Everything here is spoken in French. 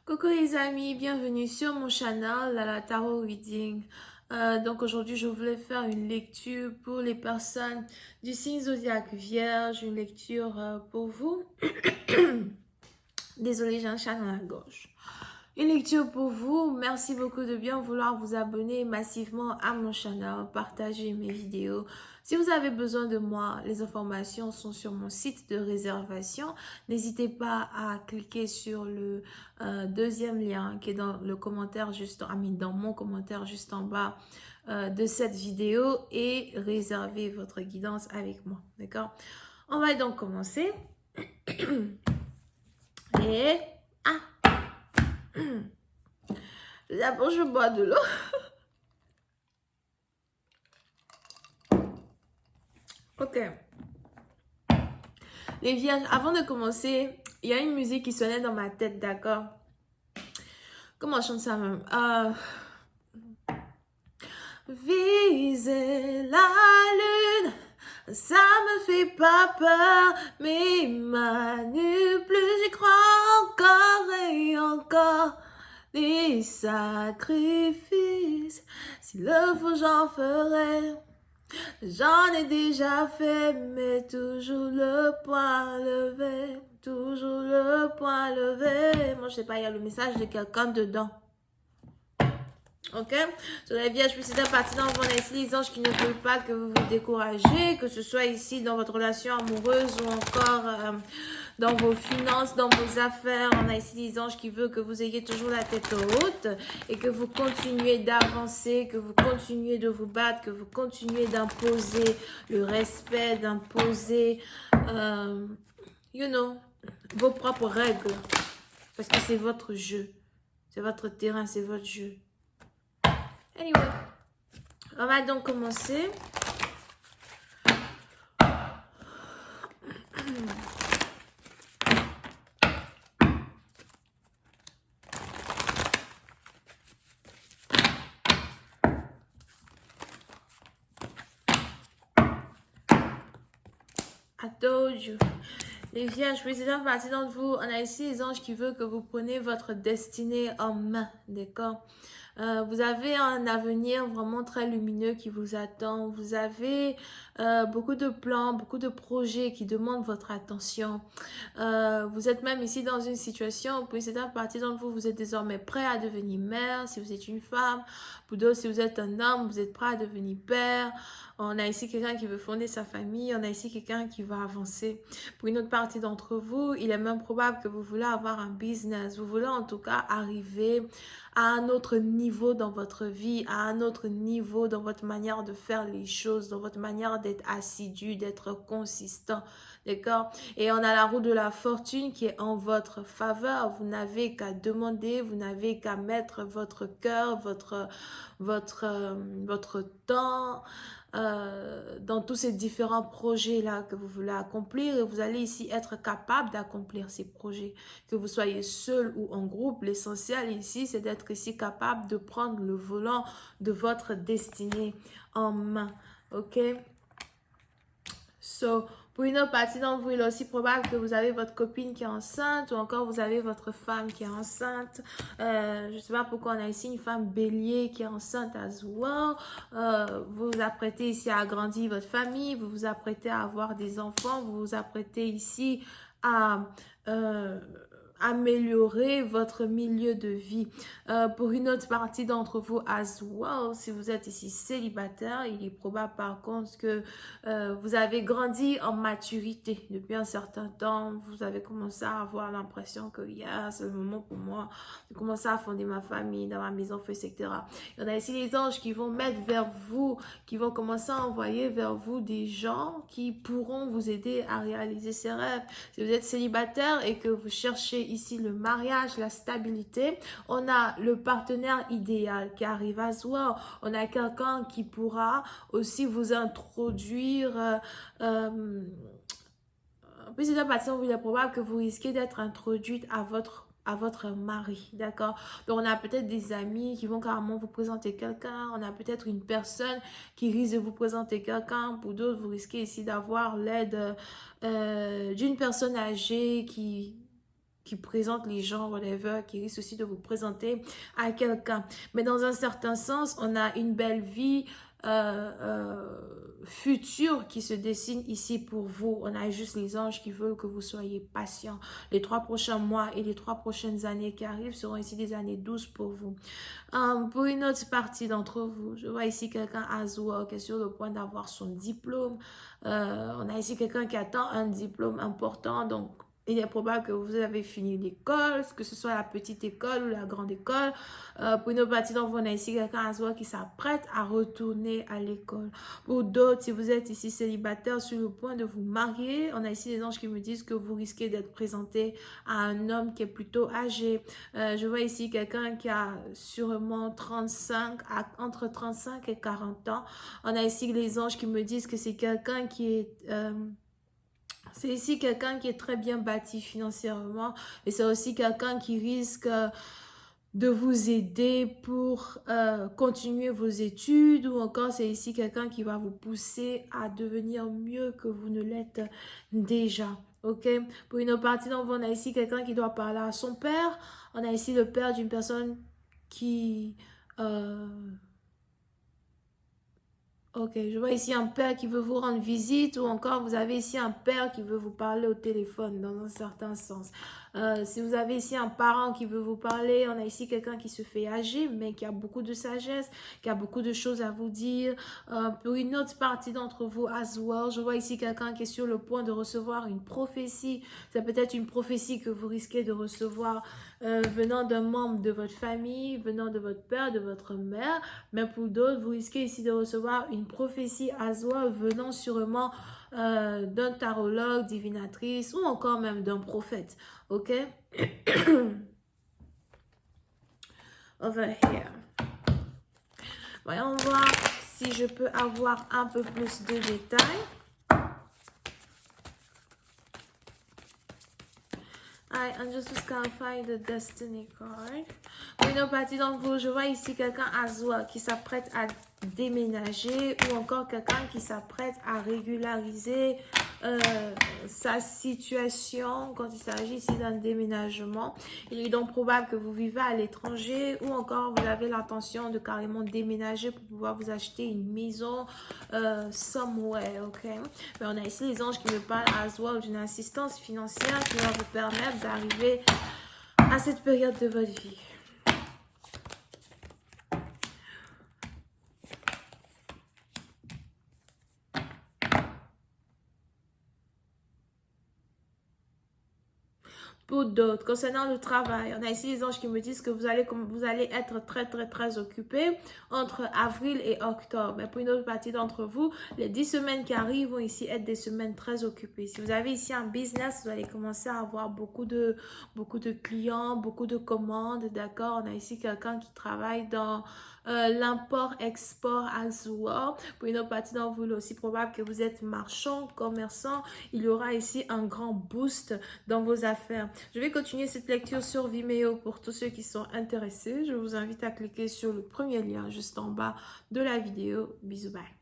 Coucou les amis, bienvenue sur mon channel, la Tarot Reading. Donc aujourd'hui, je voulais faire une lecture pour les personnes du signe zodiaque Vierge, une lecture pour vous. Désolée, j'ai un chat dans la gorge. Une lecture pour vous. Merci beaucoup de bien vouloir vous abonner massivement à mon channel, partager mes vidéos. Si vous avez besoin de moi, les informations sont sur mon site de réservation. N'hésitez pas à cliquer sur le deuxième lien qui est dans le commentaire dans mon commentaire juste en bas de cette vidéo et réserver votre guidance avec moi. D'accord? On va donc commencer. Et d'abord, je bois de l'eau. Ok. Les vierges, avant de commencer, il y a une musique qui sonnait dans ma tête, d'accord? Comment on chante ça même? Viser la lune, ça me fait pas peur, mais manipule, j'y crois encore et encore. Des sacrifices, s'il le faut, j'en ferai. J'en ai déjà fait, mais toujours le point levé. Toujours le point levé. Moi, je sais pas, il y a le message de quelqu'un dedans. Ok? Sur la Vierge, puis c'est un parti dans vos ici, les anges qui ne veulent pas que vous vous découragez, que ce soit ici dans votre relation amoureuse ou encore dans vos finances, dans vos affaires. On a ici des anges qui veulent que vous ayez toujours la tête haute et que vous continuez d'avancer, que vous continuez de vous battre, que vous continuez d'imposer le respect, d'imposer, vos propres règles. Parce que c'est votre jeu. C'est votre terrain, c'est votre jeu. Anyway, on va donc commencer. I told you. Les vierges, précédente partie d'entre vous, on a ici les anges qui veulent que vous preniez votre destinée en main, d'accord? Vous avez un avenir vraiment très lumineux qui vous attend. Vous avez beaucoup de plans, beaucoup de projets qui demandent votre attention. Vous êtes même ici dans une situation où, précédente partie d'entre vous, vous êtes désormais prêt à devenir mère si vous êtes une femme. Pour d'autres, si vous êtes un homme, vous êtes prêt à devenir père. On a ici quelqu'un qui veut fonder sa famille. On a ici quelqu'un qui va avancer. Pour une autre partie d'entre vous, il est même probable que vous voulez avoir un business. Vous voulez en tout cas arriver à un autre niveau dans votre vie, à un autre niveau dans votre manière de faire les choses, dans votre manière d'être assidu, d'être consistant. D'accord? Et on a la roue de la fortune qui est en votre faveur. Vous n'avez qu'à demander, vous n'avez qu'à mettre votre cœur, votre temps, dans tous ces différents projets-là que vous voulez accomplir et vous allez ici être capable d'accomplir ces projets. Que vous soyez seul ou en groupe, l'essentiel ici, c'est d'être ici capable de prendre le volant de votre destinée en main. Ok? So, pour une autre partie d'entre vous, il est aussi probable que vous avez votre copine qui est enceinte ou encore vous avez votre femme qui est enceinte. Je ne sais pas pourquoi on a ici une femme bélier qui est enceinte as well. Vous vous apprêtez ici à agrandir votre famille, vous vous apprêtez à avoir des enfants, vous vous apprêtez ici à améliorer votre milieu de vie. Pour une autre partie d'entre vous as well, si vous êtes ici célibataire, il est probable par contre que vous avez grandi en maturité depuis un certain temps. Vous avez commencé à avoir l'impression que c'est le moment pour moi de commencer à fonder ma famille, dans ma maison, etc. Il y en a ici les anges qui vont mettre vers vous, qui vont commencer à envoyer vers vous des gens qui pourront vous aider à réaliser ces rêves. Si vous êtes célibataire et que vous cherchez ici le mariage, la stabilité, on a le partenaire idéal qui arrive à soi. On a quelqu'un qui pourra aussi vous introduire. Puis c'est partie où il est probable que vous risquez d'être introduite à votre mari, d'accord? Donc, on a peut-être des amis qui vont carrément vous présenter quelqu'un. On a peut-être une personne qui risque de vous présenter quelqu'un. Pour d'autres, vous risquez ici d'avoir l'aide d'une personne âgée qui qui présente les gens, whatever, qui risque aussi de vous présenter à quelqu'un. Mais dans un certain sens, on a une belle vie future qui se dessine ici pour vous. On a juste les anges qui veulent que vous soyez patient. Les 3 prochains mois et les 3 prochaines années qui arrivent seront ici des années douces pour vous. Pour une autre partie d'entre vous, je vois ici quelqu'un à Zoua qui est sur le point d'avoir son diplôme. On a ici quelqu'un qui attend un diplôme important, donc il est probable que vous avez fini l'école, que ce soit la petite école ou la grande école. Pour une autre partie d'entre vous, on a ici quelqu'un à Zoua qui s'apprête à retourner à l'école. Pour d'autres, si vous êtes ici célibataire sur le point de vous marier, on a ici des anges qui me disent que vous risquez d'être présenté à un homme qui est plutôt âgé. Je vois ici quelqu'un qui a sûrement entre 35 et 40 ans. On a ici les anges qui me disent que c'est quelqu'un qui est... c'est ici quelqu'un qui est très bien bâti financièrement et c'est aussi quelqu'un qui risque de vous aider pour continuer vos études ou encore c'est ici quelqu'un qui va vous pousser à devenir mieux que vous ne l'êtes déjà. Ok, pour une autre partie, donc, on a ici quelqu'un qui doit parler à son père. On a ici le père d'une personne qui... Ok, je vois ici un père qui veut vous rendre visite ou encore vous avez ici un père qui veut vous parler au téléphone dans un certain sens. Si vous avez ici un parent qui veut vous parler, on a ici quelqu'un qui se fait âgé mais qui a beaucoup de sagesse, qui a beaucoup de choses à vous dire. Pour une autre partie d'entre vous, as well, je vois ici quelqu'un qui est sur le point de recevoir une prophétie. C'est peut-être une prophétie que vous risquez de recevoir venant d'un membre de votre famille, venant de votre père, de votre mère. Mais pour d'autres, vous risquez ici de recevoir une prophétie as well venant sûrement d'un tarologue, divinatrice ou encore même d'un prophète. Ok? Over here. Voyons voir si je peux avoir un peu plus de détails. Alright, and just clarify the destiny card. Pour une partie d'entre vous, je vois ici quelqu'un à Zoua qui s'apprête à déménager ou encore quelqu'un qui s'apprête à régulariser sa situation quand il s'agit ici d'un déménagement. Il est donc probable que vous vivez à l'étranger ou encore vous avez l'intention de carrément déménager pour pouvoir vous acheter une maison somewhere, ok? Mais on a ici les anges qui me parlent as well d'une assistance financière qui va vous permettre d'arriver à cette période de votre vie. Pour d'autres, concernant le travail, on a ici les anges qui me disent que vous allez être très occupé entre avril et octobre. Mais pour une autre partie d'entre vous, les 10 semaines qui arrivent vont ici être des semaines très occupées. Si vous avez ici un business, vous allez commencer à avoir beaucoup de clients, beaucoup de commandes, d'accord? On a ici quelqu'un qui travaille dans l'import-export à Zoua. Pour une autre partie d'entre vous, il est aussi probable que vous êtes marchand, commerçant. Il y aura ici un grand boost dans vos affaires. Je vais continuer cette lecture sur Vimeo pour tous ceux qui sont intéressés. Je vous invite à cliquer sur le premier lien juste en bas de la vidéo. Bisous, bye.